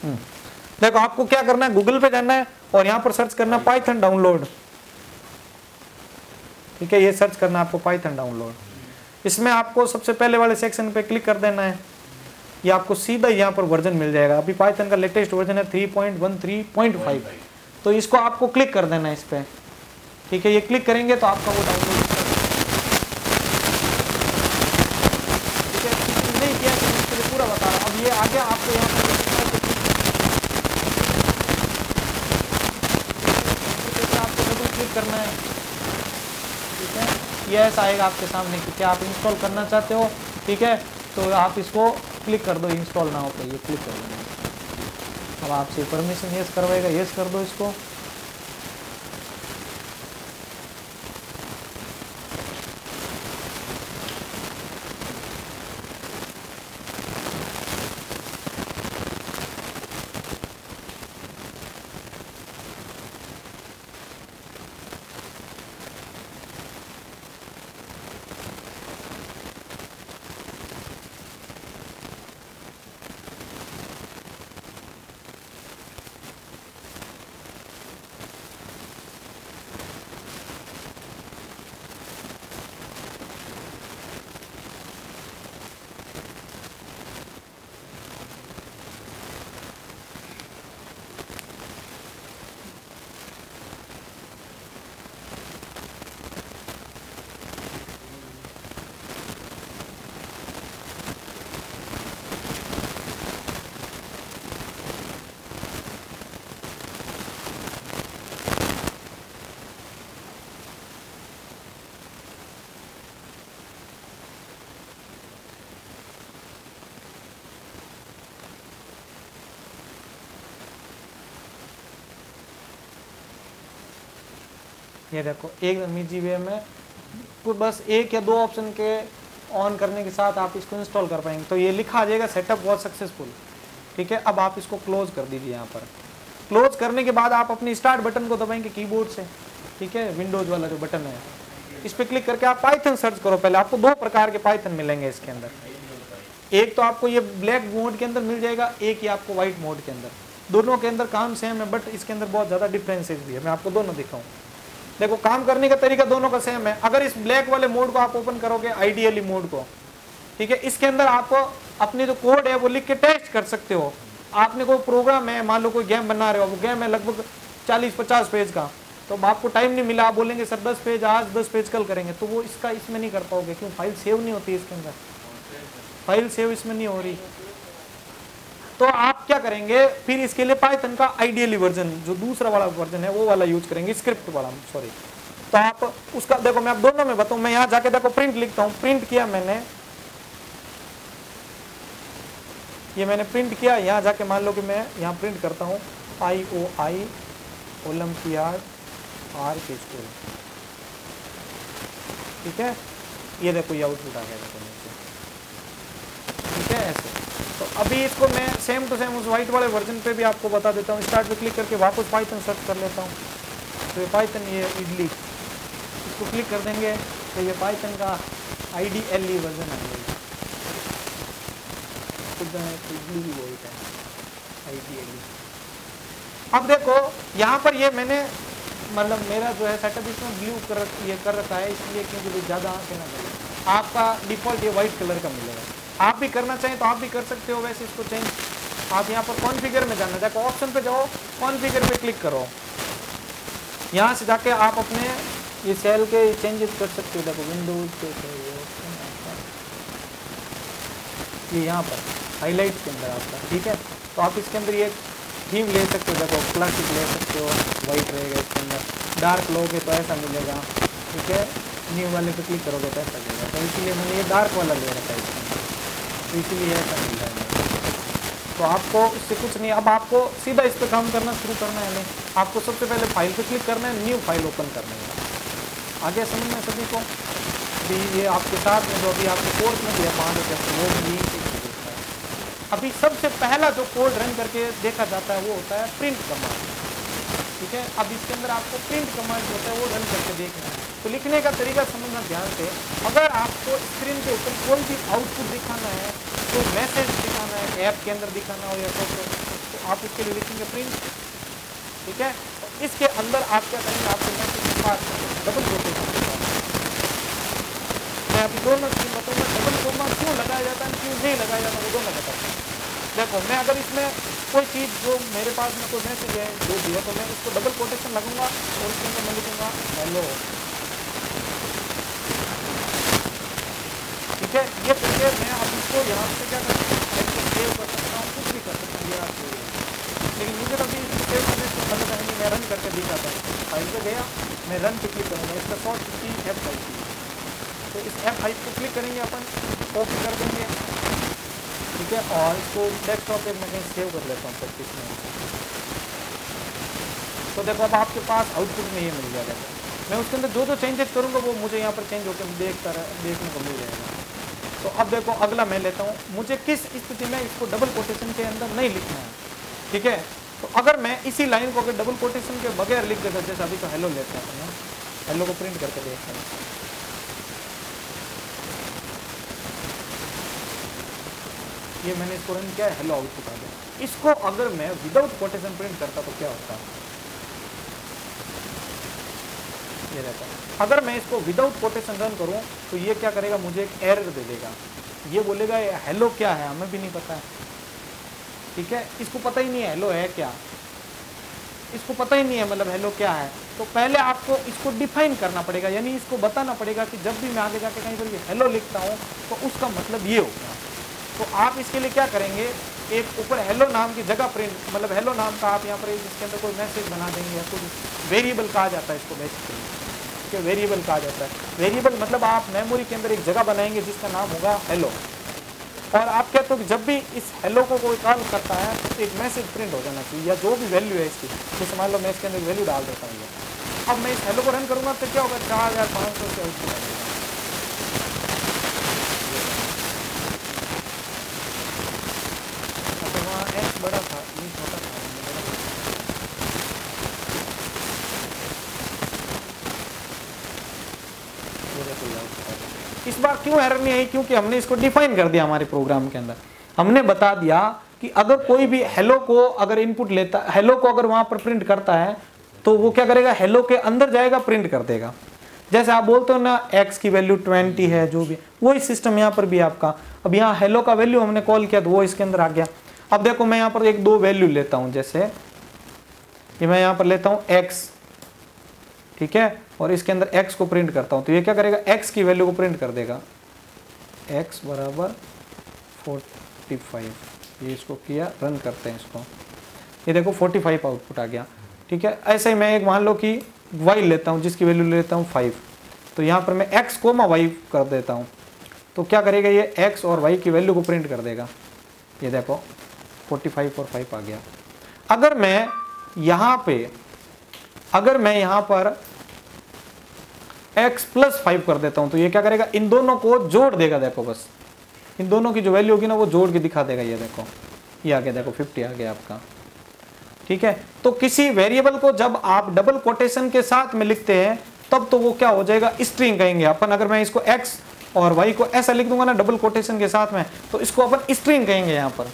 देखो आपको क्या करना है, गूगल पे जाना है और यहाँ पर सर्च करना है पाइथन डाउनलोड। ठीक है, ये सर्च करना है आपको पाइथन डाउनलोड। इसमें आपको सबसे पहले वाले सेक्शन पे क्लिक कर देना है, ये आपको सीधा यहाँ पर वर्जन मिल जाएगा। अभी पाइथन का लेटेस्ट वर्जन है 3.13.5, तो इसको आपको क्लिक कर देना है इस पर। ठीक है, ये क्लिक करेंगे तो आपका वो डाउनलोड, ठीक है, नहीं किया तो इसके लिए पूरा बता रहा हूँ। अब ये आगे आपको यहाँ पर आपको डबल क्लिक करना है। ठीक है, ये ऐसा आएगा आपके सामने कि क्या आप इंस्टॉल करना चाहते हो। ठीक है, तो आप इसको क्लिक कर दो, इंस्टॉल ना हो तो ये क्लिक कर दो। अब आपसे परमिशन यस करवाएगा, यस कर दो इसको। ये देखो एकदम ईजी वे में, तो बस एक या दो ऑप्शन के ऑन करने के साथ आप इसको इंस्टॉल कर पाएंगे। तो ये लिखा आ जाएगा सेटअप वॉज सक्सेसफुल। ठीक है, अब आप इसको क्लोज कर दीजिए। यहाँ पर क्लोज करने के बाद आप अपनी स्टार्ट बटन को दबाएंगे कीबोर्ड से। ठीक है, विंडोज वाला जो बटन है इस पर क्लिक करके आप पाइथन सर्च करो। पहले आपको दो प्रकार के पाइथन मिलेंगे इसके अंदर, एक तो आपको ये ब्लैक मोड के अंदर मिल जाएगा, एक ही आपको व्हाइट मोड के अंदर। दोनों के अंदर काम सेम है, बट इसके अंदर बहुत ज़्यादा डिफरेंसेस भी है। मैं आपको दोनों दिखाऊँ। देखो काम करने का तरीका दोनों का सेम है। अगर इस ब्लैक वाले मोड को आप ओपन करोगे, आइडियली मोड को, ठीक है, इसके अंदर आप अपने जो कोड है वो लिख के टेस्ट कर सकते हो। आपने कोई प्रोग्राम है, मान लो कोई गेम बना रहे हो, वो गेम है लगभग 40-50 पेज का, तो आपको टाइम नहीं मिला, आप बोलेंगे सर 10 पेज आज, 10 पेज कल करेंगे, तो वो इसका इसमें नहीं कर पाओगे। क्यों? फाइल सेव नहीं होती इसके अंदर, फाइल सेव इसमें नहीं हो रही। तो आप क्या करेंगे फिर, इसके लिए पाइथन का आइडियली वर्जन जो दूसरा वाला वर्जन है वो वाला यूज करेंगे, स्क्रिप्ट वाला, सॉरी। तो आप उसका देखो, मैं आप दोनों में बताऊं। मैं यहाँ जाके देखो प्रिंट लिखता हूँ, प्रिंट किया मैंने, ये मैंने प्रिंट किया। यहाँ जाके मान लो कि मैं यहाँ प्रिंट करता हूँ IOI ओलंपियाड R के स्कूल। ठीक है, ये देखो ये आउटपुट आ गया देखो नीचे। ठीक है, ऐसे। तो अभी इसको मैं सेम टू सेम उस व्हाइट वाले वर्जन पे भी आपको बता देता हूँ। स्टार्ट पे क्लिक करके वापस पाइथन सर्च कर लेता हूँ। तो ये पाइथन, ये इडली, इसको क्लिक कर देंगे तो ये पाइथन का IDLE वर्जन आ जाएगा। इडली भी वही है, IDLE। अब देखो यहाँ पर ये मैंने मतलब मेरा जो है सेटअप इसमें ब्लू कर रखा है, इसलिए क्योंकि ज़्यादा आंखें ना लगे। आपका डिफॉल्ट ये व्हाइट कलर का मिलेगा। आप भी करना चाहें तो आप भी कर सकते हो वैसे इसको चेंज। आप यहाँ पर कॉन्फ़िगर में जाना, देखो ऑप्शन पे जाओ, कॉन्फ़िगर पे क्लिक करो। यहाँ से जाके आप अपने ये सेल के चेंजेस कर सकते हो। देखो विंडोज पे ये यहाँ पर हाईलाइट के अंदर आपका। ठीक है, तो आप इसके अंदर ये थीम ले सकते हो। देखो क्लासिक ले सकते हो, वाइट रहेगा इसके अंदर। डार्क लोगे तो ऐसा मिलेगा। ठीक है, न्यू वाले पे क्लिक करोगे तो ऐसा मिलेगा। तो इसीलिए मैंने ये डार्क वाला ले रखा है इसके अंदर, तो इसीलिए ऐसा मिल रहा है। तो आपको इससे कुछ नहीं, अब आपको सीधा इस पर काम करना शुरू करना है। नहीं, आपको सबसे पहले फाइल पे क्लिक करना है, न्यू फाइल ओपन करना है। आगे समझ में सभी को? अभी ये आपके साथ में जो अभी आपके कोर्स में दिया 5 वो भी अभी सबसे पहला जो कोड रन करके देखा जाता है वो होता है प्रिंट कमांड। ठीक है, अब इसके अंदर आपको प्रिंट कमांड जो होता है वो रन करके देखना है। तो लिखने का तरीका समझना ध्यान से। अगर आपको स्क्रीन के ऊपर कोई भी आउटपुट दिखाना है, कोई मैसेज दिखाना है, ऐप के अंदर दिखाना हो या तो आप उसके लिए लिखेंगे प्रिंट, ठीक है। तो इसके अंदर आप क्या करेंगे, आपके मैसेज के पास डबल कोटेशन के साथ, मैं अभी दोनों चीज बताऊंगा, डबल कोमा क्यों लगाया जाता है, क्यों नहीं लगाया जाता, वो दोनों बताता हूँ। देखो मैं अगर इसमें कोई चीज जो मेरे पास में कोई मैसेज है जो भी है, तो मैं इसको डबल कोटेशन लगूंगा और इसके अंदर मैं लिखूंगा हेलो, ठीक है। ये करके मैं अब इसको यहाँ से क्या कर सकता हूँ, सेव कर सकता हूँ, कुछ भी कर सकता हूँ, ये आप लेकिन मुझे कभी इसको सेव करने से पहले करेंगे, मैं रन करके दिखाता हूँ। फाइल पे गया, मैं रन पे क्लिक करूँगा, इसका शॉर्ट की F5, तो इस F5 को क्लिक करेंगे अपन, ओके कर देंगे, ठीक है। और इसको डेस्कटॉप पे मैं कहीं सेव कर लेता हूँ प्रैक्टिस में। तो देखो अब आपके पास आउटपुट में ये मिल जाएगा। मैं उसके अंदर जो जो चेंजेस करूँगा वो मुझे यहाँ पर चेंज होकर देखने को मिल जाएगा। तो अब देखो अगला मैं लेता हूँ, मुझे किस स्थिति में इसको डबल कोटेशन के अंदर नहीं लिखना है, ठीक है। तो अगर मैं इसी लाइन को अगर डबल कोटेशन के बगैर लिख देता, जैसे अभी तो हेलो लेते हैं अपन, हेलो को प्रिंट करके देखते हैं, ये मैंने इसको रन किया है, हेलो आउटपुट आ गया। इसको अगर मैं विदाउट कोटेशन प्रिंट करता तो क्या होता, ये रहता है। अगर मैं इसको विदाउट कोटेशन रन करूं तो ये क्या करेगा, मुझे एक एरर दे देगा, ये बोलेगा हेलो क्या है, हमें भी नहीं पता है, ठीक है। इसको पता ही नहीं है हेलो है क्या, इसको पता ही नहीं है मतलब हेलो क्या है। तो पहले आपको इसको डिफाइन करना पड़ेगा, यानी इसको बताना पड़ेगा कि जब भी मैं आगे जाके कहीं पर हेलो लिखता हूँ तो उसका मतलब ये होगा। तो आप इसके लिए क्या करेंगे, एक ऊपर हेलो नाम की जगह प्रिंट, मतलब हेलो नाम का आप यहाँ पर इसके अंदर कोई मैसेज बना देंगे, या कुछ वेरिएबल कहा जाता है इसको बेसिकली, ठीक है, वेरिएबल कहा जाता है। वेरिएबल मतलब आप मेमोरी के अंदर एक जगह बनाएंगे जिसका नाम होगा हेलो, और आप कहते हो कि जब भी इस हेलो को कोई कॉल करता है तो एक मैसेज प्रिंट हो जाना चाहिए, या जो भी वैल्यू है इसकी, जैसे मान लो मैं इसके अंदर वैल्यू डाल देता हूँ। अब मैं इस हेलो को रन करूँगा तो क्या होगा, 4500 के आउटपुट आएगा। एक्स बड़ा था, ये छोटा था, इस बार क्यों एरर नहीं आई, क्योंकि हमने इसको डिफाइन कर दिया हमारे प्रोग्राम के अंदर। हमने बता दिया कि अगर कोई भी हेलो को अगर इनपुट लेता, हेलो को अगर वहां पर प्रिंट करता है तो वो क्या करेगा, हेलो के अंदर जाएगा, प्रिंट कर देगा। जैसे आप बोलते हो ना एक्स की वैल्यू 20 है, जो भी वही सिस्टम यहाँ पर भी आपका। अब यहाँ हेलो का वैल्यू हमने कॉल किया तो वो इसके अंदर आ गया। अब देखो मैं यहाँ पर एक दो वैल्यू लेता हूँ, जैसे ये मैं यहाँ पर लेता हूँ एक्स, ठीक है, और इसके अंदर x को प्रिंट करता हूं तो ये क्या करेगा, x की वैल्यू को प्रिंट कर देगा, x बराबर 45। ये इसको किया, रन करते हैं इसको, ये देखो 45 आउटपुट आ गया, ठीक है। ऐसे ही मैं एक मान लो कि y लेता हूं जिसकी वैल्यू लेता हूं 5, तो यहाँ पर मैं x को y कर देता हूँ तो क्या करेगा, ये x और y की वैल्यू को प्रिंट कर देगा। ये देखो 45 और 5 आ गया। अगर मैं यहाँ पर x प्लस 5 कर देता हूं तो ये क्या करेगा, इन दोनों को जोड़ देगा। देखो बस इन दोनों की जो वैल्यू होगी ना वो जोड़ के दिखा देगा। ये देखो ये आ गया, देखो 50 आ गया आपका, ठीक है। तो किसी वेरिएबल को जब आप डबल कोटेशन के साथ में लिखते हैं तब तो वो क्या हो जाएगा, स्ट्रिंग कहेंगे अपन। अगर मैं इसको x और y को ऐसा लिख दूंगा ना डबल कोटेशन के साथ में, तो इसको अपन स्ट्रिंग कहेंगे। यहाँ पर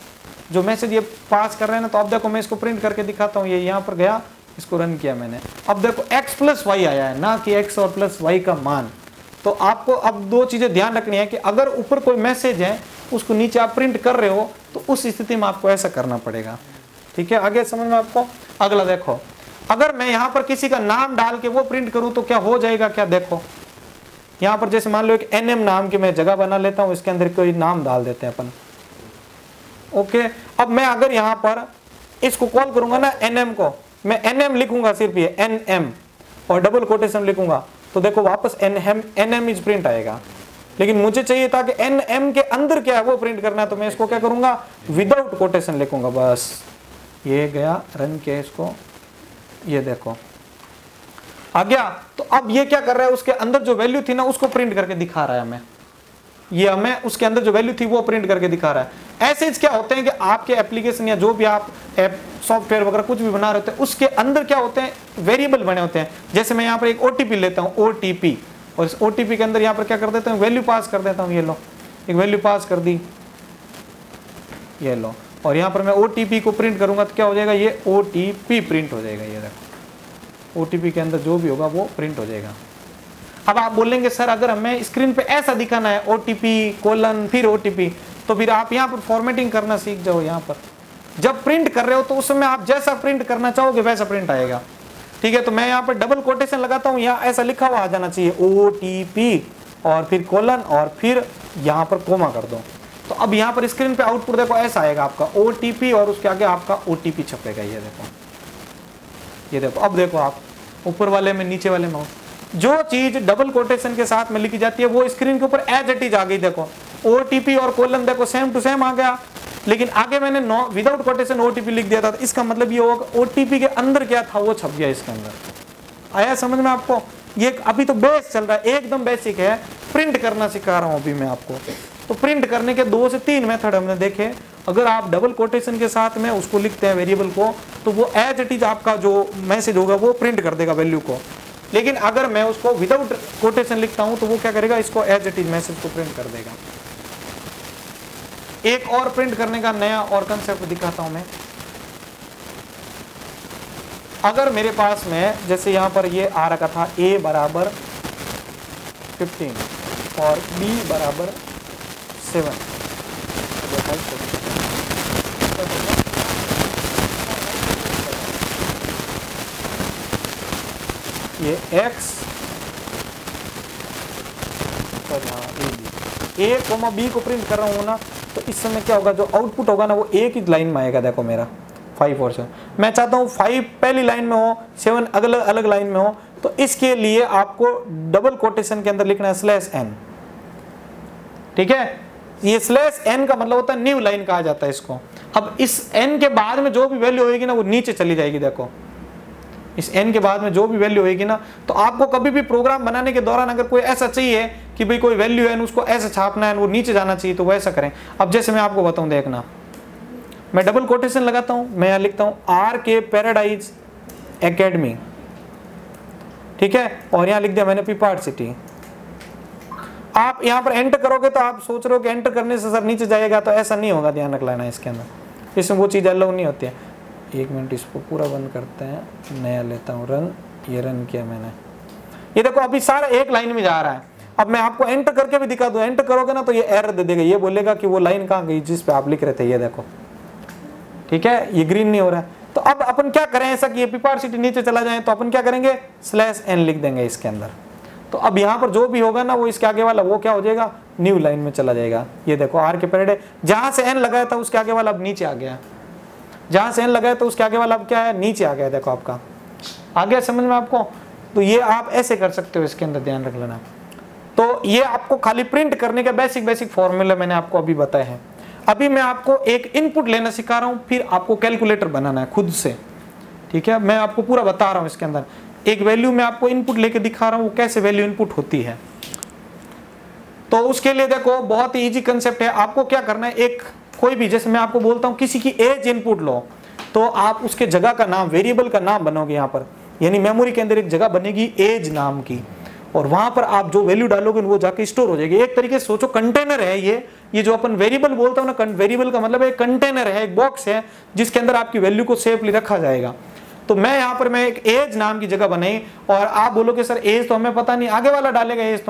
जो मैसेज ये पास कर रहे हैं ना, तो अब देखो मैं इसको प्रिंट करके दिखाता हूँ। ये यहाँ पर गया, इसको रन किया मैंने, अब देखो x प्लस वाई आया है, ना कि x और प्लस वाई का मान। तो आपको अब दो चीजें ध्यान रखनी है कि अगर ऊपर कोई मैसेज है उसको नीचे आप प्रिंट कर रहे हो तो उस स्थिति में आपको ऐसा करना पड़ेगा, ठीक है। आगे समझ में आपको। अगला देखो, अगर मैं यहाँ पर किसी का नाम डाल के वो प्रिंट करूँ तो क्या हो जाएगा, क्या देखो यहाँ पर जैसे मान लो एक nm नाम की मैं जगह बना लेता हूँ, इसके अंदर कोई नाम डाल देते हैं अपन, ओके। अब मैं अगर यहाँ पर इसको कॉल करूंगा ना nm को, मैं nm लिखूंगा, सिर्फ ये nm और डबल कोटेशन लिखूंगा तो देखो वापस nm इज प्रिंट आएगा। लेकिन मुझे चाहिए था कि nm के अंदर क्या है वो प्रिंट करना है, तो मैं इसको क्या करूंगा, विदाउट कोटेशन लिखूंगा। बस ये गया, रन किया इसको, ये देखो आ गया। तो अब ये क्या कर रहा है, उसके अंदर जो वैल्यू थी ना उसको प्रिंट करके दिखा रहा है हमें। ये हमें उसके अंदर जो वैल्यू थी वो प्रिंट करके दिखा रहा है। ऐसे क्या होते हैं कि आपके एप्लीकेशन या जो भी आप ऐप सॉफ्टवेयर वगैरह कुछ भी बना रहे होते हैं उसके अंदर क्या होते हैं, वेरिएबल बने होते हैं। जैसे मैं यहाँ पर एक OTP लेता हूँ, OTP, और इस OTP के अंदर यहाँ पर क्या कर देता हूँ, वैल्यू पास कर देता हूँ। ये लो, एक वैल्यू पास कर दी, ये लो। और यहाँ पर मैं OTP को प्रिंट करूँगा तो क्या हो जाएगा, ये OTP प्रिंट हो जाएगा। ये देखो OTP के अंदर जो भी होगा वो प्रिंट हो जाएगा। अब आप बोलेंगे सर अगर हमें स्क्रीन पे ऐसा दिखाना है OTP कोलन फिर OTP, तो फिर आप यहाँ पर फॉर्मेटिंग करना सीख जाओ। यहाँ पर जब प्रिंट कर रहे हो तो उस समय आप जैसा प्रिंट करना चाहोगे वैसा प्रिंट आएगा। ठीक है, तो मैं यहाँ पर डबल कोटेशन लगाता हूँ, यहाँ ऐसा लिखा हुआ आ जाना चाहिए OTP और फिर कोलन और फिर यहाँ पर कोमा कर दो। तो अब यहाँ पर स्क्रीन पे आउटपुट देखो ऐसा आएगा आपका OTP और उसके आगे आपका OTP छपेगा। ये देखो, ये देखो। अब देखो आप ऊपर वाले में नीचे वाले में जो चीज डबल कोटेशन के साथ में लिखी जाती है वो स्क्रीन के ऊपर एज इट इज आ गई। देखो OTP और कोलन देखो सेम टू सेम आ गया, लेकिन आगे मैंने विदाउट कोटेशन OTP लिख दिया था। तो इसका मतलब ये होगा OTP के अंदर क्या था वो छप गया इसके अंदर। आया समझ में आपको? ये अभी तो बेस चल रहा है, एकदम बेसिक है, प्रिंट करना सिखा रहा हूँ अभी मैं आपको। तो प्रिंट करने के 2 से 3 मेथड हमने देखे। अगर आप डबल कोटेशन के साथ में उसको लिखते हैं वेरिएबल को, तो वो एज इट इज आपका जो मैसेज होगा वो प्रिंट कर देगा वैल्यू को। लेकिन अगर मैं उसको विदाउट कोटेशन लिखता हूं तो वो क्या करेगा, इसको एज इट इज मैसेज को प्रिंट कर देगा। एक और प्रिंट करने का नया और कंसेप्ट दिखाता हूं मैं। अगर मेरे पास में जैसे यहां पर ये आ रखा था A बराबर 15 और B बराबर 7, ये X A कोमा B को प्रिंट कर रहा हूँ ना, तो इस समय क्या होगा, जो आउटपुट होगा ना वो एक ही लाइन में आएगा। देखो मेरा 5 और 7, मैं चाहता हूँ 5 पहली लाइन में हो, 7 अलग अलग लाइन में हो। तो इसके लिए आपको डबल कोटेशन के अंदर लिखना है /n। ठीक है, ये /n का मतलब होता है न्यू लाइन कहा जाता है इसको। अब इस n के बाद में जो भी वैल्यू होगी ना वो नीचे चली जाएगी। देखो इस n के बाद में जो भी वैल्यू होगी ना, तो आपको कभी भी प्रोग्राम बनाने के दौरान अगर कोई ऐसा चाहिए कि भाई कोई वैल्यू है उसको ऐसे छापना है, वो नीचे जाना चाहिए, तो वो ऐसा करें। अब जैसे मैं आपको बताऊं, देखना, मैं डबल कोटेशन लगाता हूं, मैं यहाँ लिखता हूं RK पैराडाइज एकेडमी। ठीक है, और यहाँ लिख दिया मैंने पीपार्ट सिटी। आप यहाँ पर एंटर करोगे तो आप सोच रहे हो कि एंटर करने से सर नीचे जाएगा, तो ऐसा नहीं होगा, ध्यान रख लेना इसके अंदर। इसमें वो चीज़ अलाउ नहीं होती है। 1 मिनट इसको पूरा बंद करते हैं, नया लेता हूँ रन। ये रन किया मैंने, ये देखो अभी सारा एक लाइन में जा रहा है। अब मैं आपको एंटर करके भी दिखा दूं, एंटर करोगे ना तो ये एरर दे देगा, ये बोलेगा कि वो लाइन कहाँ गई जिस पे आप लिख रहे थे। ये देखो, ठीक है, ये ग्रीन नहीं हो रहा है। तो अब अपन क्या करें, ऐसा कि ये पीपार्ट सिटी नीचे चला जाए, तो अपन क्या करेंगे, /n लिख देंगे इसके अंदर। तो अब यहाँ पर जो भी होगा ना वो इसके आगे वाला वो क्या हो जाएगा, न्यू लाइन में चला जाएगा। ये देखो RK पैराडाइज, जहां से n लगाया था उसके आगे वाला अब नीचे आ गया, जहां से n लगाया तो उसके आगे वाला अब क्या है, नीचे आ गया। देखो आपका आ गया समझ में आपको? तो ये आप ऐसे कर सकते हो, इसके अंदर ध्यान रख लेना। तो ये आपको खाली प्रिंट करने के बेसिक फॉर्मूला मैंने आपको अभी बताए हैं। अभी मैं आपको एक इनपुट लेना सिखा रहा हूं, फिर आपको कैलकुलेटर बनाना है खुद से। ठीक है, मैं आपको पूरा बता रहा हूं। इसके अंदर एक वैल्यू मैं आपको इनपुट लेके दिखा रहा हूं, कैसे वैल्यू इनपुट होती है। तो उसके लिए देखो बहुत ही इजी कंसेप्ट है। आपको क्या करना है, एक कोई भी, जैसे मैं आपको बोलता हूं किसी की एज इनपुट लो, तो आप उसके जगह का नाम, वेरिएबल का नाम बनाओगे यहाँ पर, यानी मेमोरी के अंदर एक जगह बनेगी एज नाम की, और वहां पर आप जो वैल्यू डालोगे वो जाके स्टोर हो जाएगी। एक तरीके से सोचो कंटेनर है ये जो अपन वेरिएबल बोलता हूं ना, वेरिएबल का मतलब एक कंटेनर है, एक बॉक्स है जिसके अंदर आपकी वैल्यू को सेफली रखा जाएगा। तो मैं यहाँ पर मैं एक एज नाम की जगह बनाई, और आप बोलोगे सर एज तो हमें पता नहीं, आगे वाला डालेगा एज।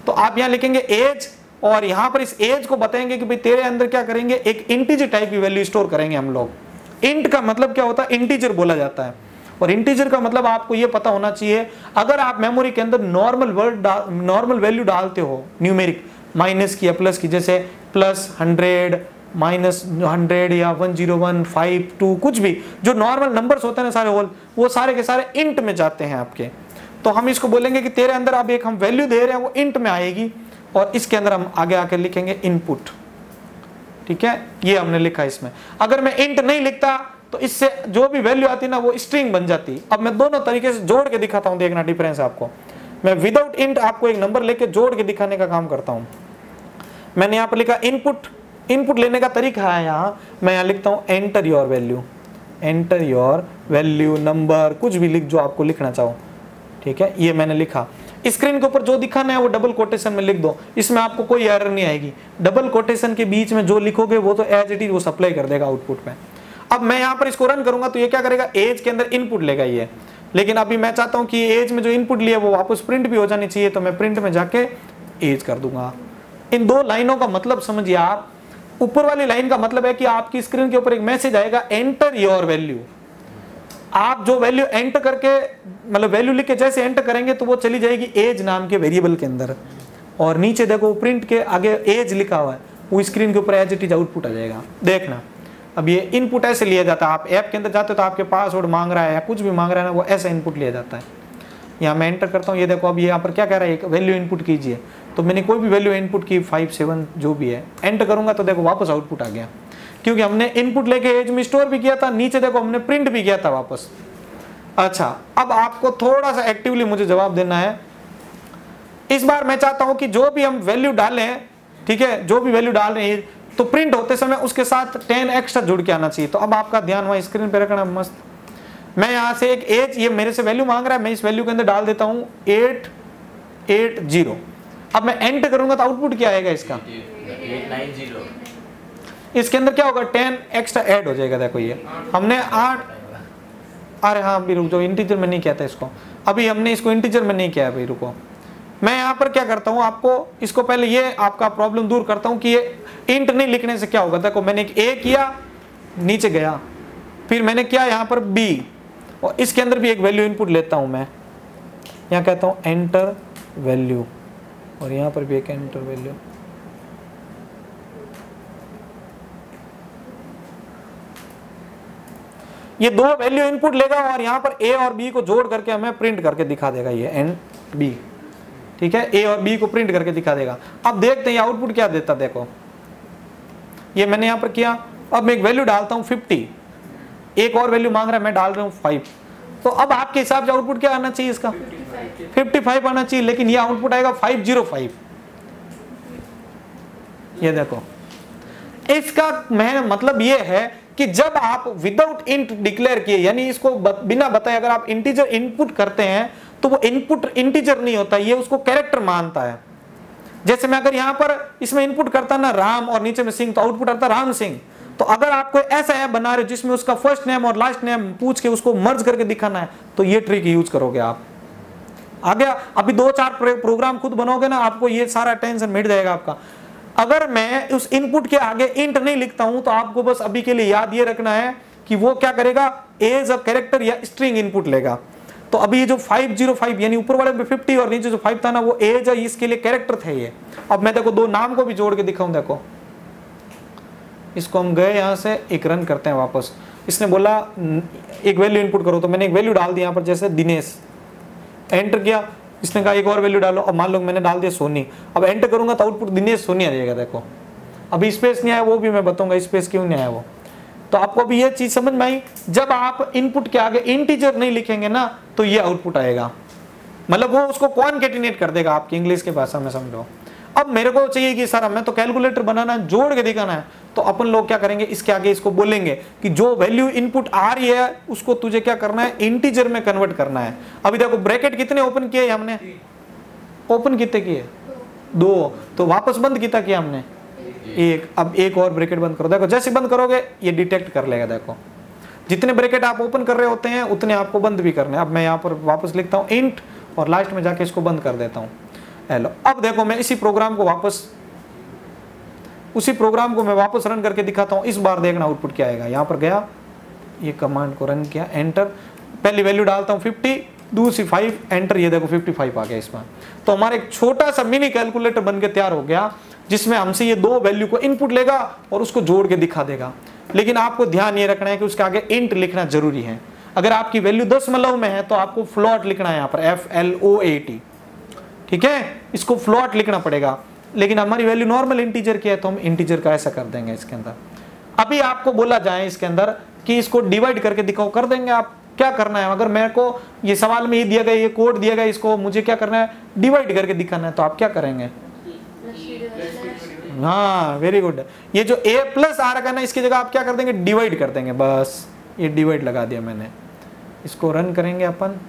तो आप यहाँ लिखेंगे एज, और यहाँ पर इस एज को बताएंगे कि भाई तेरे अंदर क्या करेंगे, एक इंटीजर टाइप की वैल्यू स्टोर करेंगे हम लोग। इंट का मतलब क्या होता है, इंटीजर बोला जाता है। और इंटीजर का मतलब आपको ये पता होना चाहिए, अगर आप मेमोरी के अंदर नॉर्मल वैल्यू डालते हो, न्यूमेरिक, माइनस की या प्लस की, जैसे +100 -100 या 101 5 2, कुछ भी जो नॉर्मल नंबर्स होते हैं ना सारे होल, वो सारे के सारे इंट में जाते हैं आपके। तो हम इसको बोलेंगे कि तेरे अंदर अब एक हम वैल्यू दे रहे हैं, वो इंट में आएगी, और इसके अंदर हम आगे आके लिखेंगे इनपुट। ठीक है, ये हमने लिखा इसमें। अगर मैं इंट नहीं लिखता तो इससे जो भी वैल्यू आती ना वो स्ट्रिंग बन जाती। अब मैं दोनों तरीके से जोड़ के दिखाता हूं, देखना डिफरेंस आपको। मैं विदाउट इंट आपको एक नंबर लेके जोड़ के दिखाने का काम करता हूं। मैंने यहाँ पर लिखा इनपुट। इनपुट लेने का तरीका है, यहाँ मैं यहाँ लिखता हूँ enter your value, enter your value number, कुछ भी लिख जो आपको लिखना चाहो। ठीक है, ये मैंने लिखा। स्क्रीन के ऊपर जो दिखाना है वो डबल कोटेशन में लिख दो, इसमें आपको कोई एरर नहीं आएगी। डबल कोटेशन के बीच में जो लिखोगे वो तो एज इट इज वो सप्लाई कर देगा आउटपुट में। अब मैं यहाँ पर इसको रन करूंगा तो ये क्या करेगा, एज के अंदर इनपुट लेगा ये, लेकिन अभी मैं चाहता हूँ कि एज में जो इनपुट लिया वो वापस प्रिंट भी हो जानी चाहिए, तो मैं प्रिंट में जाके एज कर दूंगा। इन दो लाइनों का मतलब समझिए आप। ऊपर वाली लाइन का मतलब है कि आपकी स्क्रीन के ऊपर एक मैसेज आएगा, एंटर योर वैल्यू। आप जो वैल्यू एंटर करके मतलब वैल्यू लिख के जैसे एंटर करेंगे तो वो चली जाएगी एज नाम के वेरिएबल के अंदर, और नीचे देखो प्रिंट के आगे एज लिखा हुआ है, वो स्क्रीन के ऊपर एज इट इज आउटपुट आ जाएगा। देखना अब ये इनपुट ऐसे लिया जाता है, आप ऐप के अंदर जाते हो तो आपके पासवर्ड मांग रहा है या कुछ भी मांग रहा है ना, वो ऐसा इनपुट लिया जाता है। यहाँ मैं एंटर करता हूँ, ये देखो अब यहाँ पर क्या कह रहा है, एक वैल्यू इनपुट कीजिए, तो मैंने कोई भी वैल्यू इनपुट की 5 7 जो भी है, एंटर करूंगा तो देखो वापस आउटपुट आ गया, क्योंकि हमने इनपुट लेके एज में स्टोर भी किया था, नीचे देखो हमने प्रिंट भी किया था वापस। अच्छा, अब आपको थोड़ा सा एक्टिवली मुझे जवाब देना है। इस बार मैं चाहता हूं कि जो भी हम वैल्यू डालें, ठीक है, जो भी वैल्यू डाल रहे हैं तो प्रिंट होते समय उसके साथ 10 एक्स्ट्रा जुड़ के आना चाहिए। तो अब आपका ध्यान वहां स्क्रीन पे रखना मस्त। मैं यहां से एक एज, ये मेरे से वैल्यू मांग रहा है, मैं इस वैल्यू के अंदर डाल देता हूं 880। अब मैं एंटर करूंगा तो आउटपुट क्या आएगा इसका, 890। इसके अंदर क्या होगा, 10 एक्स्ट्रा ऐड हो जाएगा। देखो ये हमने 8, अरे हाँ अभी रुक जाओ, इंटीजर में नहीं किया था इसको, अभी हमने इसको इंटीजर में नहीं किया है, भाई रुको। मैं यहाँ पर क्या करता हूँ, आपको इसको पहले ये आपका प्रॉब्लम दूर करता हूँ कि ये इंट नहीं लिखने से क्या होगा। देखो मैंने एक ए किया, नीचे गया, फिर मैंने किया यहाँ पर बी, और इसके अंदर भी एक वैल्यू इनपुट लेता हूँ मैं, यहाँ कहता हूँ एंटर वैल्यू, और यहाँ पर भी एक एंटर वैल्यू। ये दो वैल्यू इनपुट लेगा और यहाँ पर ए और बी को जोड़ करके हमें प्रिंट करके दिखा देगा, ये एंड बी, ठीक है, ए और बी को प्रिंट करके दिखा देगा। अब देखते हैं आउटपुट क्या देता। देखो ये मैंने यहाँ पर किया, अब मैं एक वैल्यू डालता हूँ 50, एक और वैल्यू मांग रहा है, मैं डाल रहा हूँ 5, तो अब आपके हिसाब से आउटपुट क्या आना चाहिए, इसका 55 आना चाहिए, लेकिन ये आउटपुट आएगा 505। ये देखो इसका मतलब ये है कि जब आप विदाउट इंट डिक्लेयर किए, यानी इसको बिना बताए अगर आप इंटीजर इनपुट करते हैं तो वो इनपुट इंटीजर नहीं होता, ये उसको कैरेक्टर मानता है। जैसे मैं अगर यहाँ पर इसमें इनपुट करता ना राम और नीचे में सिंह, तो आउटपुट आता राम सिंह। तो अगर आपको ऐसा ऐप बना रहे हो जिसमें उसका फर्स्ट नेम और लास्ट नेम पूछ के उसको मर्ज करके दिखाना है, तो ये ट्रिक यूज करोगे आप। आ गया, अभी 2-4 प्रोग्राम खुद बनोगे ना, आपको ये सारा टेंशन मिट जाएगा आपका। अगर मैं उस इनपुट के आगे इंट नहीं लिखता हूं तो आपको बस अभी के लिए याद ये रखना है कि वो क्या करेगा, एज अ कैरेक्टर या स्ट्रिंग इनपुट लेगा। तो अभी ये जो 505 यानी ऊपर वाले पे 50 और नीचे जो 5 था ना, वो एज है, इसके लिए कैरेक्टर थे ये। अब मैं देखो दो नाम को भी जोड़ के दिखाऊं, देखो इसको हम गए यहां से, एक रन करते हैं वापस। इसने बोला एक वैल्यू इनपुट करो, तो मैंने एक वैल्यू डाल दी यहाँ पर, जैसे दिनेश, एंटर किया, इसने कहा एक और वैल्यू डालो, अब मान लो मैंने डाल दिया सोनी, अब एंटर करूंगा तो आउटपुट दिनेश सोनी आ जाएगा। देखो अभी स्पेस नहीं आया, वो भी मैं बताऊंगा स्पेस क्यों नहीं आया वो। तो आपको अभी ये चीज समझ में आई, जब आप इनपुट के आगे इंटीजर नहीं लिखेंगे ना तो ये आउटपुट आएगा, मतलब वो उसको कॉन्केटिनेट कर देगा आपकी इंग्लिश की भाषा में, समझो। अब मेरे को चाहिए कि सर हमें तो कैलकुलेटर बनाना है, जोड़ के दिखाना है, तो अपन लोग क्या करेंगे, इसके आगे इसको बोलेंगे कि जो वैल्यू इनपुट आ रही है उसको तुझे क्या करना है, इंटीजर में कन्वर्ट करना है। अभी देखो ब्रैकेट कितने ओपन किए हमने, ओपन कितने किए, 2, तो वापस बंद कितना किया हमने, 1। अब एक और ब्रैकेट बंद करो, देखो जैसे बंद करोगे ये डिटेक्ट कर लेगा। देखो जितने ब्रैकेट आप ओपन कर रहे होते हैं उतने आपको बंद भी करने। अब मैं यहाँ पर वापस लिखता हूँ इंट और लास्ट में जाके इसको बंद कर देता हूँ। हेलो, अब देखो मैं इसी प्रोग्राम को वापस रन करके दिखाता हूँ। इस बार देखना आउटपुट क्या आएगा। यहाँ पर गया, ये कमांड को रन किया, एंटर, पहली वैल्यू डालता हूँ 50, दूसरी 5, एंटर, ये देखो 55 आ गया इसमें। तो हमारा एक छोटा सा मिनी कैलकुलेटर बन के तैयार हो गया, जिसमें हमसे ये दो वैल्यू को इनपुट लेगा और उसको जोड़ के दिखा देगा। लेकिन आपको ध्यान ये रखना है कि उसके आगे इंट लिखना जरूरी है। अगर आपकी वैल्यू दशमलव में है तो आपको फ्लोट लिखना है, यहाँ पर FLOAT, ठीक है, इसको फ्लोट लिखना पड़ेगा। लेकिन हमारी वैल्यू नॉर्मल इंटीजर की है तो हम इंटीजर का ऐसा कर देंगे इसके अंदर। अभी आपको बोला जाए इसके अंदर कि इसको डिवाइड करके दिखाओ, कर देंगे। आप क्या करना है, अगर मेरे को ये सवाल में ही दिया गया, ये कोड दिया गया, इसको मुझे क्या करना है, डिवाइड करके दिखाना है, तो आप क्या करेंगे, हाँ वेरी गुड, ये जो A+ आ रहा है ना, इसकी जगह आप क्या कर देंगे, डिवाइड कर देंगे, बस ये डिवाइड लगा दिया मैंने। इसको रन करेंगे अपन,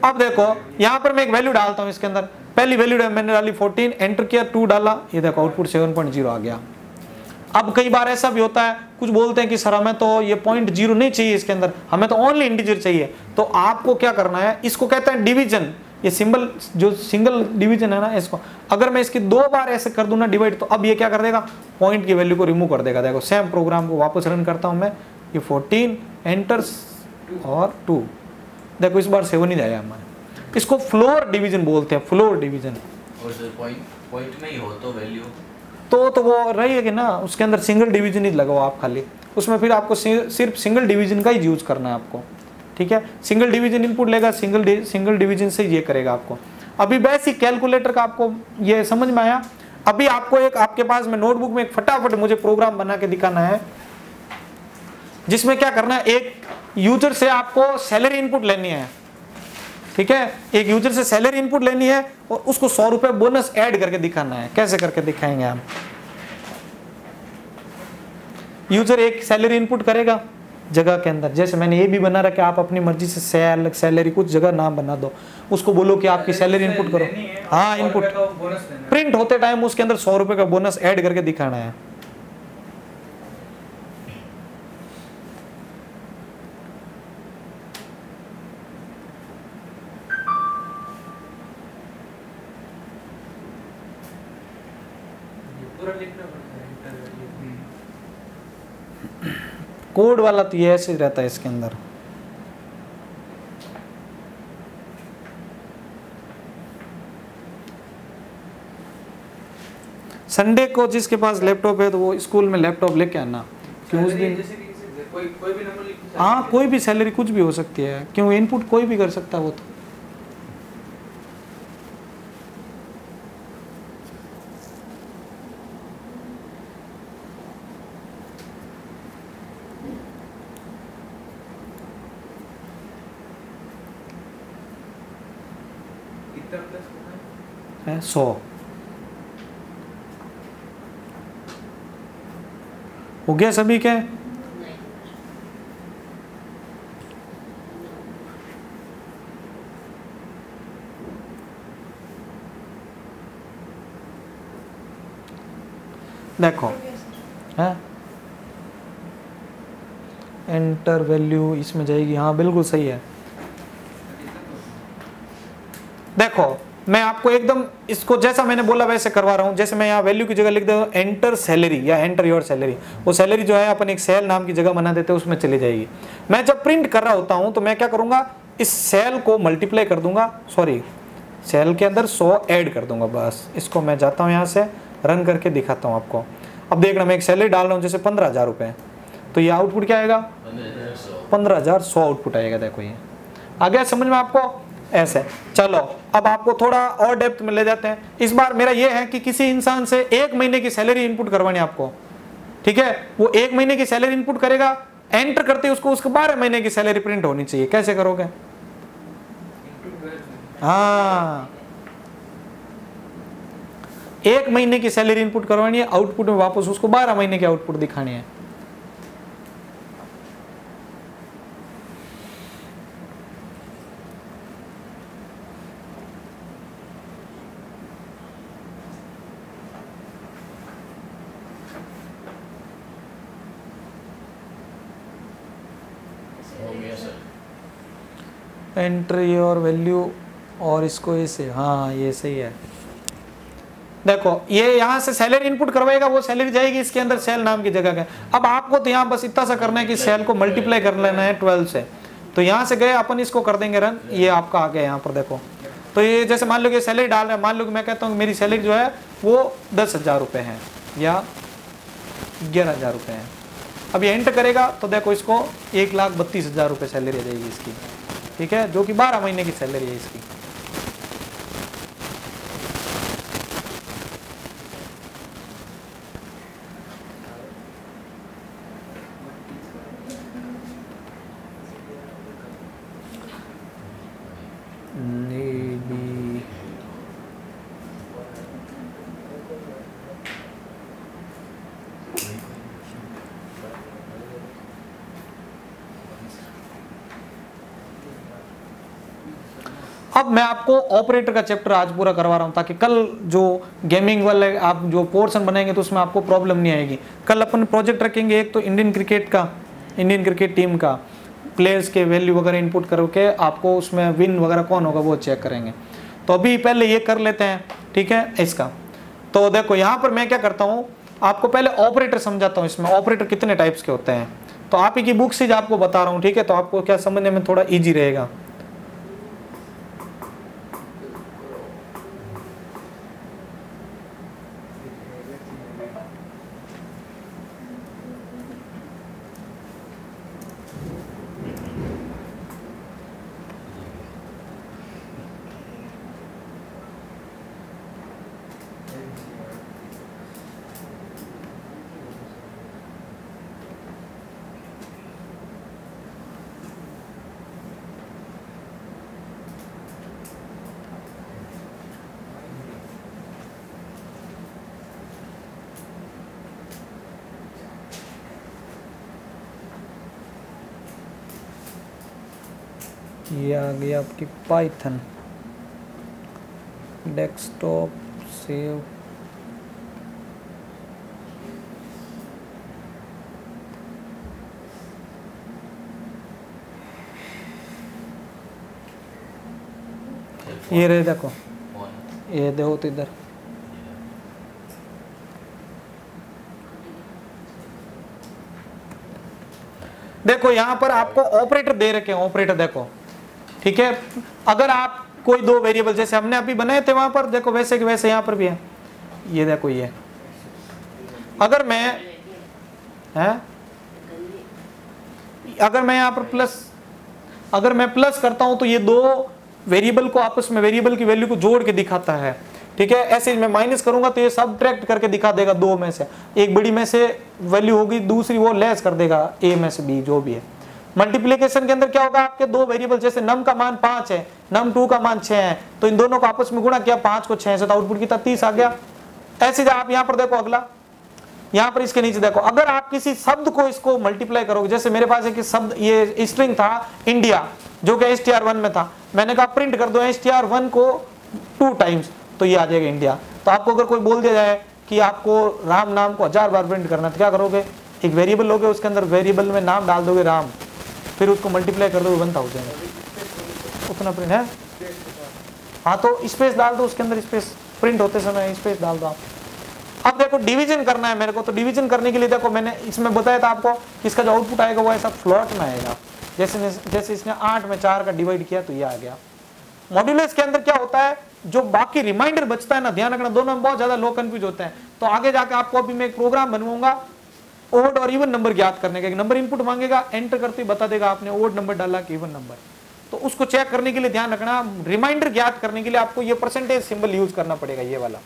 अब देखो यहाँ पर मैं एक वैल्यू डालता हूँ इसके अंदर, पहली वैल्यू मैंने डाली 14, एंटर किया 2 डाला, ये देखो आउटपुट 7.0 आ गया। अब कई बार ऐसा भी होता है, कुछ बोलते हैं कि सर हमें तो ये 0.0 नहीं चाहिए इसके अंदर, हमें तो ओनली इंटीजर चाहिए। तो आपको क्या करना है, इसको कहते हैं डिवीजन, ये सिंबल जो सिंगल डिवीजन है ना, इसको अगर मैं इसकी 2 बार ऐसे कर दूं ना डिवाइड, तो अब ये क्या कर देगा, पॉइंट की वैल्यू को रिमूव कर देगा। देखो सेम प्रोग्राम को वापस रन करता हूं मैं, ये 14 एंटर और 2, देखो इस बार 7 ही जाएगा हमारे। इसको फ्लोर डिवीजन बोलते हैं, फ्लोर डिवीजन। और सर पॉइंट में ही हो तो वैल्यू तो वो रहेगी ना, उसके अंदर सिंगल डिवीजन ही लगाओ आप खाली, उसमें फिर आपको सिर्फ सिंगल डिवीजन का ही यूज करना है आपको, ठीक है। सिंगल डिवीजन इनपुट लेगा, सिंगल डिवीजन से ये करेगा आपको। अभी बेसिक कैलकुलेटर का आपको ये समझ में आया। अभी आपको एक आपके पास में नोटबुक में एक फटाफट मुझे प्रोग्राम बना के दिखाना है, जिसमें क्या करना है, एक यूजर से आपको सैलरी इनपुट लेनी है, ठीक है। एक यूजर से सैलरी इनपुट लेनी है और उसको 100 रुपए बोनस ऐड करके दिखाना है। कैसे करके दिखाएंगे हम, यूजर एक सैलरी इनपुट करेगा जगह के अंदर, जैसे मैंने ये भी बना रखा, आप अपनी मर्जी से सैलरी कुछ जगह नाम बना दो, उसको बोलो कि आपकी सैलरी इनपुट करो, हाँ इनपुट प्रिंट होते टाइम उसके अंदर 100 रुपए का बोनस ऐड करके दिखाना है। कोड वाला तो ये ऐसे रहता है इसके अंदर। संडे को जिसके पास लैपटॉप है तो वो स्कूल में लैपटॉप लेके आना, क्यों उस दिन कोई भी नंबर लिख, हाँ कोई भी सैलरी कुछ भी हो सकती है, क्यों इनपुट कोई भी कर सकता है वो तो। है 100 हो गया सभी के। देखो है एंटर वैल्यू इसमें जाएगी, हाँ बिल्कुल सही है। देखो मैं आपको एकदम इसको जैसा मैंने बोला वैसे करवा रहा हूं। जैसे मैं यहाँ वैल्यू की जगह लिख देता हूँ एंटर सैलरी या एंटर योर सैलरी, वो सैलरी जो है अपन एक सेल नाम की जगह बना देते हैं, उसमें चली जाएगी। मैं जब प्रिंट कर रहा होता हूं तो मैं क्या करूंगा, इस सेल को मल्टीप्लाई कर दूंगा, सॉरी सेल के अंदर 100 ऐड कर दूंगा, बस। इसको मैं जाता हूँ यहाँ से रन करके दिखाता हूँ आपको। अब देखना मैं एक सैलरी डाल रहा हूँ जैसे 15,000 रुपये, तो ये आउटपुट क्या आएगा 15,100 आउटपुट आएगा। देखो ये आ गया समझ में आपको, ऐसे। चलो अब आपको थोड़ा और डेप्थ में ले जाते हैं। इस बार मेरा ये है कि किसी इंसान से 1 महीने की सैलरी इनपुट करवानी है आपको, ठीक है। वो 1 महीने की सैलरी इनपुट करेगा, एंटर करते ही उसको 12 महीने की सैलरी प्रिंट होनी चाहिए। कैसे करोगे, हाँ 1 महीने की सैलरी इनपुट करवानी है, आउटपुट में वापस उसको 12 महीने की आउटपुट दिखानी है। एंट्री और वैल्यू और इसको ऐसे, हाँ ये सही है। देखो ये यहाँ से सैलरी इनपुट करवाएगा, वो सैलरी जाएगी इसके अंदर सेल नाम की जगह का। अब आपको तो यहाँ बस इतना सा करना है कि सेल को मल्टीप्लाई कर लेना है 12 से। तो यहाँ से गए अपन इसको कर देंगे रन, ये आपका आ गया यहाँ पर। देखो तो ये जैसे मान लो कि सैलरी डाल रहे हैं, मान लो कि मैं कहता हूँ मेरी सैलरी जो है वो 10,000 रुपये है या 11,000 रुपये है। अब ये एंटर करेगा तो देखो इसको 1,32,000 रुपये सैलरी आ जाएगी इसकी, ठीक है, जो कि 12 महीने की सैलरी है इसकी। अब मैं आपको ऑपरेटर का चैप्टर आज पूरा करवा रहा हूँ ताकि कल जो गेमिंग वाले आप जो पोर्शन बनाएंगे तो उसमें आपको प्रॉब्लम नहीं आएगी। कल अपन प्रोजेक्ट रखेंगे एक तो इंडियन क्रिकेट टीम का प्लेयर्स के वैल्यू वगैरह इनपुट करके आपको उसमें विन वगैरह कौन होगा वो चेक करेंगे। तो अभी पहले ये कर लेते हैं, ठीक है इसका। तो देखो यहाँ पर मैं क्या करता हूँ, आपको पहले ऑपरेटर समझाता हूँ। इसमें ऑपरेटर कितने टाइप्स के होते हैं तो आप ही की बुक से आपको बता रहा हूँ, ठीक है। तो आपको क्या समझने में थोड़ा ईजी रहेगा। ये आ गई आपकी पाइथन डेस्कटॉप सेव। ये रहे देखो, ये देखो तो इधर देखो यहाँ पर आपको ऑपरेटर दे रखे हैं। ऑपरेटर देखो, ठीक है। अगर आप कोई दो वेरिएबल जैसे हमने अभी बनाए थे वहां पर देखो वैसे कि वैसे यहाँ पर भी है। ये देखो ये अगर मैं यहाँ पर प्लस करता हूं तो ये दो वेरिएबल को आपस में वेरिएबल की वैल्यू को जोड़ के दिखाता है, ठीक है। ऐसे मैं माइनस करूंगा तो ये सब्ट्रैक्ट करके दिखा देगा। दो में से एक बड़ी में से वैल्यू होगी, दूसरी वो लेस कर देगा ए में से बी जो भी है। मल्टीप्लिकेशन के अंदर क्या होगा, आपके दो वेरिएबल जैसे num का मान 5 है, num2 का मान 6 है, तो इन दोनों को आपस में गुणा किया 5 को 6 से तो आउटपुट कितना 30 आ गया। ऐसे आप यहाँ पर देखो अगला, यहाँ पर इसके नीचे देखो, अगर आप किसी शब्द को इसको मल्टीप्लाई करोगे, जैसे मेरे पास एक शब्द ये स्ट्रिंग था इंडिया जो कि str1 में था, मैंने कहा प्रिंट कर दो str1 को 2 टाइम्स तो ये आ जाएगा इंडिया। तो आपको अगर कोई बोल दिया जाए कि आपको राम नाम को 1000 बार प्रिंट करना है तो क्या करोगे, एक वेरिएबल लोगे, उसके अंदर वेरिएबल में नाम डाल दोगे राम, फिर उसको मल्टीप्लाई कर दो 1000 उतना प्रिंट है। हाँ तो स्पेस डाल दो उसके अंदर, स्पेस प्रिंट होते समय स्पेस डाल दो। अब देखो डिवीजन करना है मेरे को, तो डिवीजन करने के लिए देखो मैंने इसमें बताया था आपको इसका जो आउटपुट आएगा वो ऐसा फ्लोट में आएगा। जैसे इसने 8 में 4 का डिवाइड किया तो ये आ गया। मॉड्यूलस के अंदर क्या होता है, जो बाकी रिमाइंडर बचता है ना, ध्यान रखना दोनों में बहुत ज्यादा लोग कंफ्यूज होते हैं। तो आगे जाके आपको अभी मैं एक प्रोग्राम बनवाऊंगा ओड और इवन नंबर ज्ञात करने का। एक नंबर इनपुट मांगेगा, एंटर करते बता देगा आपने ओड नंबर डाला कि इवन नंबर। तो उसको चेक करने के लिए ध्यान रखना, रिमाइंडर ज्ञात करने के लिए आपको ये परसेंटेज सिंबल यूज करना पड़ेगा, ये वाला,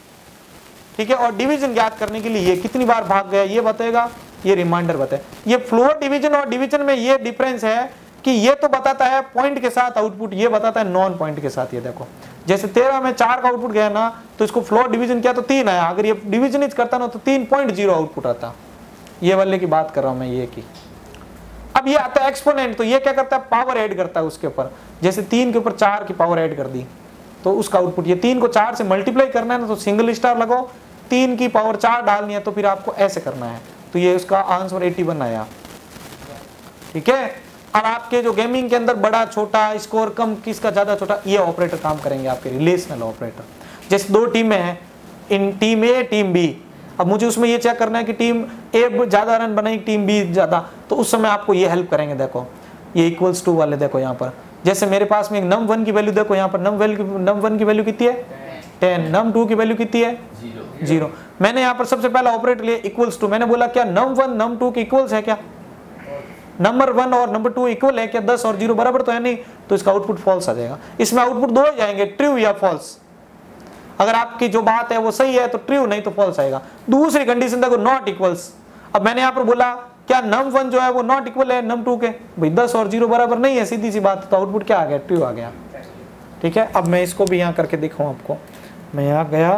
ठीक है। और डिवीजन ज्ञात करने के लिए ये कितनी बार भाग गया ये बताएगा, ये रिमाइंडर बताएगा। ये फ्लोट डिवीजन और डिवीजन में ये डिफरेंस है कि ये तो बताता है पॉइंट के साथ आउटपुट, ये बताता है नॉन पॉइंट के साथ। ये देखो जैसे 13 में 4 का आउटपुट गया ना, तो इसको फ्लोट डिवीजन किया तो 3 आया। अगर ये डिवीजन करता ना तो 3.0 आउटपुट आता। ये वाले की बात कर रहा हूं मैं, ये की। अब ये आता है एक्सपोनेंट, तो ये क्या करता है, पावर ऐड करता है उसके ऊपर। जैसे 3 के ऊपर 4 की पावर ऐड कर दी तो उसका आउटपुट, ये 3 को 4 से मल्टीप्लाई करना है ना तो सिंगल स्टार लगाओ, 3 की पावर 4 डालनी है तो फिर आपको ऐसे करना है। तो ये उसका आंसर 81 आया, ठीक है। अब आपके जो गेमिंग के अंदर बड़ा छोटा स्कोर कम किसका ज्यादा छोटा, ये ऑपरेटर काम करेंगे आपके रिलेशनल ऑपरेटर। जैसे 2 टीमें हैं, इन टीम ए टीम बी, अब मुझे उसमें ये चेक करना है कि टीम ए ज्यादा रन बनाई टीम बी ज्यादा, तो उस समय आपको ये हेल्प करेंगे। देखो ये इक्वल्स टू वाले देखो यहाँ पर, जैसे मेरे पास में एक num1 की वैल्यू देखो यहाँ पर, num1 की वैल्यू कितनी है 10, num2 की वैल्यू कितनी है 0। मैंने यहाँ पर सबसे पहला ऑपरेटर लिया इक्वल्स टू, मैंने बोला क्या num1 num2 के इक्वल्स है क्या, नंबर 1 और नंबर 2 इक्वल है क्या, 10 और 0 बराबर तो है नहीं, तो इसका आउटपुट फॉल्स आ जाएगा। इसमें आउटपुट 2 ही जाएंगे, ट्रू या फॉल्स। अगर आपकी जो बात है वो सही है तो ट्रू, नहीं तो फॉल्स आएगा। दूसरी कंडीशन देखो नॉट इक्वल्स। अब मैंने यहाँ पर बोला क्या num1 जो है वो नॉट इक्वल है num2 के, भाई 10 और 0 बराबर नहीं है, सीधी सी बात। तो आउटपुट क्या आ गया, ट्रू आ गया, ठीक है। अब मैं इसको भी यहाँ करके दिखाऊँ आपको। मैं यहाँ गया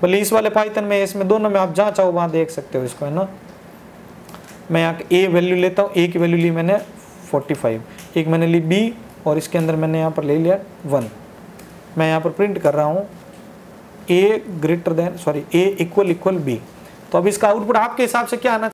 पुलिस वाले पाइथन में, इसमें दोनों में आप जहाँ चाहो वहाँ देख सकते हो इसको, है ना। मैं यहाँ ए वैल्यू लेता हूँ, ए की वैल्यू ली मैंने 45, एक मैंने ली बी और इसके अंदर मैंने यहाँ पर ले लिया 1, मैं यहाँ पर प्रिंट कर रहा हूँ a greater than sorry a equal B. तो अब इसका आउटपुट आपके हिसाब से क्या आना